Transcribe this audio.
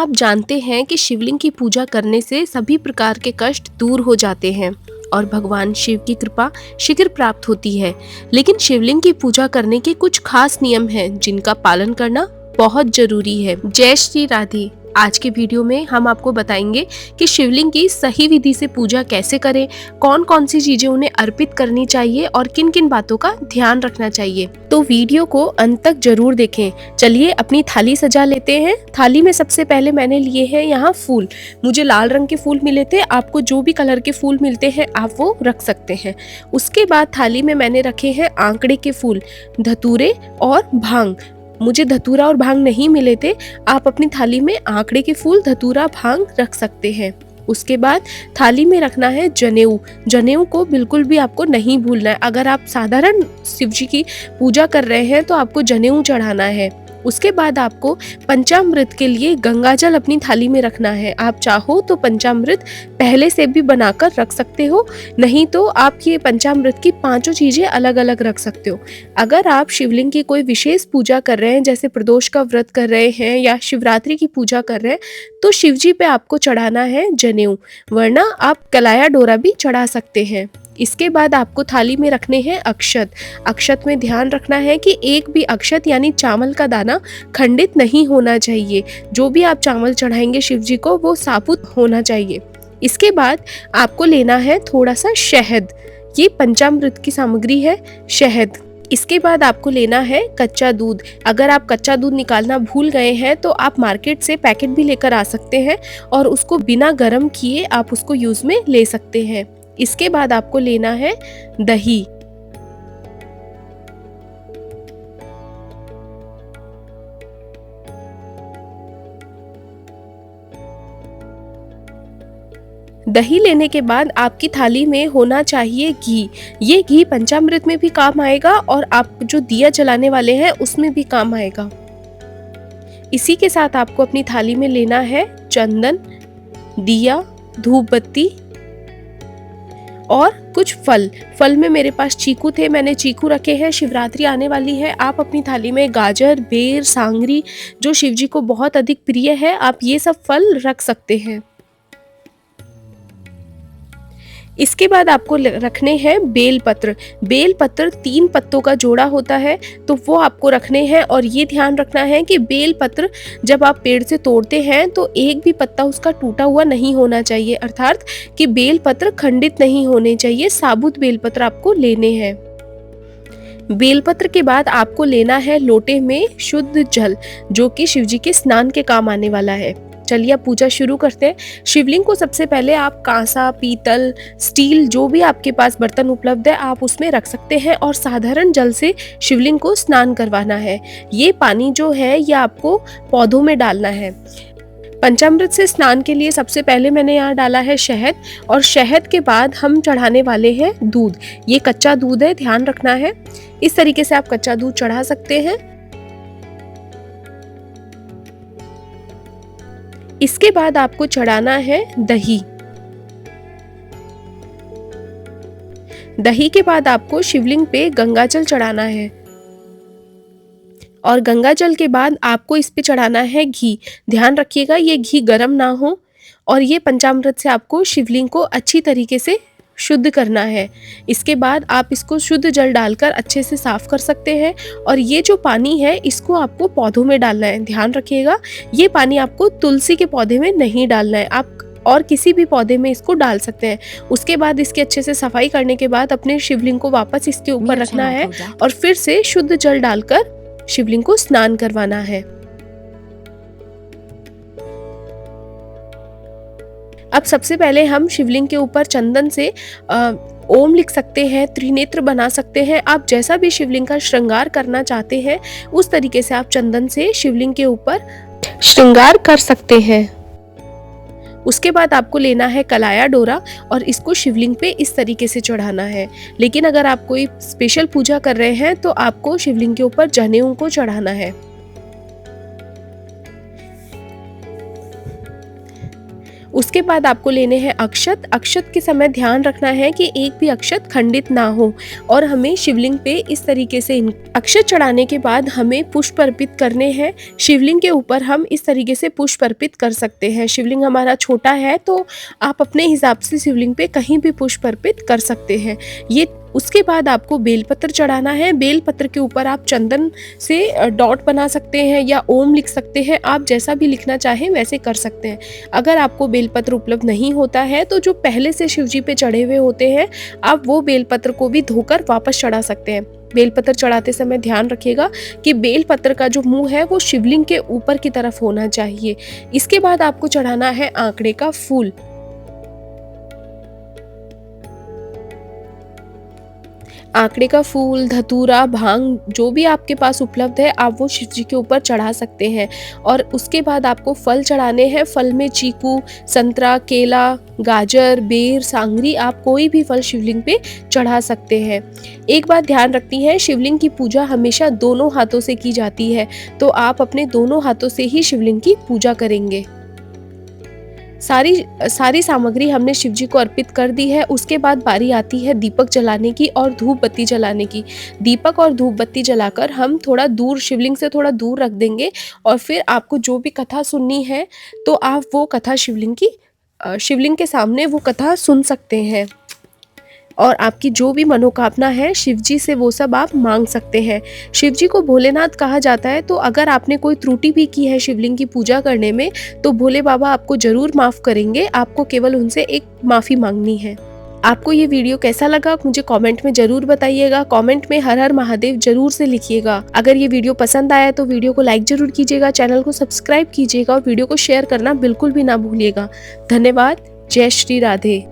आप जानते हैं कि शिवलिंग की पूजा करने से सभी प्रकार के कष्ट दूर हो जाते हैं और भगवान शिव की कृपा शीघ्र प्राप्त होती है। लेकिन शिवलिंग की पूजा करने के कुछ खास नियम हैं जिनका पालन करना बहुत जरूरी है। जय श्री राधे। आज के वीडियो में हम आपको बताएंगे कि शिवलिंग की सही विधि से पूजा कैसे करें, कौन कौन सी चीजें उन्हें अर्पित करनी चाहिए और किन किन बातों का ध्यान रखना चाहिए। तो वीडियो को अंत तक जरूर देखें। चलिए अपनी थाली सजा लेते हैं। थाली में सबसे पहले मैंने लिए हैं यहाँ फूल। मुझे लाल रंग के फूल मिले थे, आपको जो भी कलर के फूल मिलते हैं आप वो रख सकते हैं। उसके बाद थाली में मैंने रखे हैं आंकड़े के फूल, धतूरे और भांग। मुझे धतूरा और भांग नहीं मिले थे, आप अपनी थाली में आंकड़े के फूल, धतूरा, भांग रख सकते हैं। उसके बाद थाली में रखना है जनेऊ। जनेऊ को बिल्कुल भी आपको नहीं भूलना है। अगर आप साधारण शिव जी की पूजा कर रहे हैं तो आपको जनेऊ चढ़ाना है। उसके बाद आपको पंचामृत के लिए गंगाजल अपनी थाली में रखना है। आप चाहो तो पंचामृत पहले से भी बनाकर रख सकते हो, नहीं तो आप ये पंचामृत की पांचों चीजें अलग अलग रख सकते हो। अगर आप शिवलिंग की कोई विशेष पूजा कर रहे हैं, जैसे प्रदोष का व्रत कर रहे हैं या शिवरात्रि की पूजा कर रहे हैं, तो शिव जी पे आपको चढ़ाना है जनेऊ, वरना आप कलाया डोरा भी चढ़ा सकते हैं। इसके बाद आपको थाली में रखने हैं अक्षत। अक्षत में ध्यान रखना है कि एक भी अक्षत यानी चावल का दाना खंडित नहीं होना चाहिए। जो भी आप चावल चढ़ाएंगे शिव जी को वो साबुत होना चाहिए। इसके बाद आपको लेना है थोड़ा सा शहद। ये पंचामृत की सामग्री है, शहद। इसके बाद आपको लेना है कच्चा दूध। अगर आप कच्चा दूध निकालना भूल गए हैं तो आप मार्केट से पैकेट भी लेकर आ सकते हैं और उसको बिना गर्म किए आप उसको यूज में ले सकते हैं। इसके बाद आपको लेना है दही। दही लेने के बाद आपकी थाली में होना चाहिए घी। ये घी पंचामृत में भी काम आएगा और आप जो दिया जलाने वाले हैं उसमें भी काम आएगा। इसी के साथ आपको अपनी थाली में लेना है चंदन, दिया, धूप बत्ती और कुछ फल। फल में मेरे पास चीकू थे, मैंने चीकू रखे हैं। शिवरात्रि आने वाली है, आप अपनी थाली में गाजर, बेर, सांगरी जो शिव जी को बहुत अधिक प्रिय है, आप ये सब फल रख सकते हैं। इसके बाद आपको रखने हैं बेलपत्र। बेलपत्र 3 पत्तों का जोड़ा होता है, तो वो आपको रखने हैं। और ये ध्यान रखना है कि बेलपत्र जब आप पेड़ से तोड़ते हैं तो एक भी पत्ता उसका टूटा हुआ नहीं होना चाहिए, अर्थात कि बेलपत्र खंडित नहीं होने चाहिए। साबुत बेलपत्र आपको लेने हैं। बेलपत्र के बाद आपको लेना है लोटे में शुद्ध जल, जो कि शिव जी के स्नान के काम आने वाला है। चलिए अब पूजा शुरू करते हैं। शिवलिंग को सबसे पहले आप कांसा, पीतल, स्टील, जो भी आपके पास बर्तन उपलब्ध है आप उसमें रख सकते हैं और साधारण जल से शिवलिंग को स्नान करवाना है। ये पानी जो है ये आपको पौधों में डालना है। पंचामृत से स्नान के लिए सबसे पहले मैंने यहाँ डाला है शहद, और शहद के बाद हम चढ़ाने वाले हैं दूध। ये कच्चा दूध है, ध्यान रखना है। इस तरीके से आप कच्चा दूध चढ़ा सकते हैं। इसके बाद आपको चढ़ाना है दही। दही के बाद आपको शिवलिंग पे गंगाजल चढ़ाना है और गंगाजल के बाद आपको इस पे चढ़ाना है घी। ध्यान रखिएगा ये घी गर्म ना हो। और ये पंचामृत से आपको शिवलिंग को अच्छी तरीके से शुद्ध करना है। इसके बाद आप इसको शुद्ध जल डालकर अच्छे से साफ कर सकते हैं। और ये जो पानी है इसको आपको पौधों में डालना है। ध्यान रखिएगा ये पानी आपको तुलसी के पौधे में नहीं डालना है, आप और किसी भी पौधे में इसको डाल सकते हैं। उसके बाद इसकी अच्छे से सफाई करने के बाद अपने शिवलिंग को वापस इसके ऊपर रखना है और फिर से शुद्ध जल डालकर शिवलिंग को स्नान करवाना है। अब सबसे पहले हम शिवलिंग के ऊपर चंदन से ओम लिख सकते हैं, त्रिनेत्र बना सकते हैं। आप जैसा भी शिवलिंग का श्रृंगार करना चाहते हैं उस तरीके से आप चंदन से शिवलिंग के ऊपर श्रृंगार कर सकते हैं। उसके बाद आपको लेना है कलाया डोरा और इसको शिवलिंग पे इस तरीके से चढ़ाना है। लेकिन अगर आप कोई स्पेशल पूजा कर रहे हैं तो आपको शिवलिंग के ऊपर जनेऊ को चढ़ाना है। उसके बाद आपको लेने हैं अक्षत। अक्षत के समय ध्यान रखना है कि एक भी अक्षत खंडित ना हो और हमें शिवलिंग पे इस तरीके से अक्षत चढ़ाने के बाद हमें पुष्प अर्पित करने हैं। शिवलिंग के ऊपर हम इस तरीके से पुष्प अर्पित कर सकते हैं। शिवलिंग हमारा छोटा है तो आप अपने हिसाब से शिवलिंग पे कहीं भी पुष्प अर्पित कर सकते हैं। ये उसके बाद आपको बेलपत्र चढ़ाना है। बेलपत्र के ऊपर आप चंदन से डॉट बना सकते हैं या ओम लिख सकते हैं, आप जैसा भी लिखना चाहें वैसे कर सकते हैं। अगर आपको बेलपत्र उपलब्ध नहीं होता है तो जो पहले से शिवजी पे चढ़े हुए होते हैं, आप वो बेलपत्र को भी धोकर वापस चढ़ा सकते हैं। बेलपत्र चढ़ाते समय ध्यान रखिएगा कि बेलपत्र का जो मुंह है वो शिवलिंग के ऊपर की तरफ होना चाहिए। इसके बाद आपको चढ़ाना है आंकड़े का फूल। आंकड़े का फूल, धतूरा, भांग जो भी आपके पास उपलब्ध है आप वो शिव जी के ऊपर चढ़ा सकते हैं। और उसके बाद आपको फल चढ़ाने हैं। फल में चीकू, संतरा, केला, गाजर, बेर, सांगरी, आप कोई भी फल शिवलिंग पे चढ़ा सकते हैं। एक बात ध्यान रखनी है, शिवलिंग की पूजा हमेशा दोनों हाथों से की जाती है, तो आप अपने दोनों हाथों से ही शिवलिंग की पूजा करेंगे। सारी सामग्री हमने शिव जी को अर्पित कर दी है। उसके बाद बारी आती है दीपक जलाने की और धूप बत्ती जलाने की। दीपक और धूप बत्ती जलाकर हम थोड़ा दूर, शिवलिंग से थोड़ा दूर रख देंगे और फिर आपको जो भी कथा सुननी है तो आप वो कथा शिवलिंग के सामने वो कथा सुन सकते हैं और आपकी जो भी मनोकामना है शिव जी से वो सब आप मांग सकते हैं। शिव जी को भोलेनाथ कहा जाता है, तो अगर आपने कोई त्रुटि भी की है शिवलिंग की पूजा करने में तो भोले बाबा आपको ज़रूर माफ़ करेंगे। आपको केवल उनसे एक माफ़ी मांगनी है। आपको ये वीडियो कैसा लगा मुझे कमेंट में ज़रूर बताइएगा। कमेंट में हर हर महादेव जरूर से लिखिएगा। अगर ये वीडियो पसंद आया तो वीडियो को लाइक जरूर कीजिएगा, चैनल को सब्सक्राइब कीजिएगा और वीडियो को शेयर करना बिल्कुल भी ना भूलिएगा। धन्यवाद। जय श्री राधे।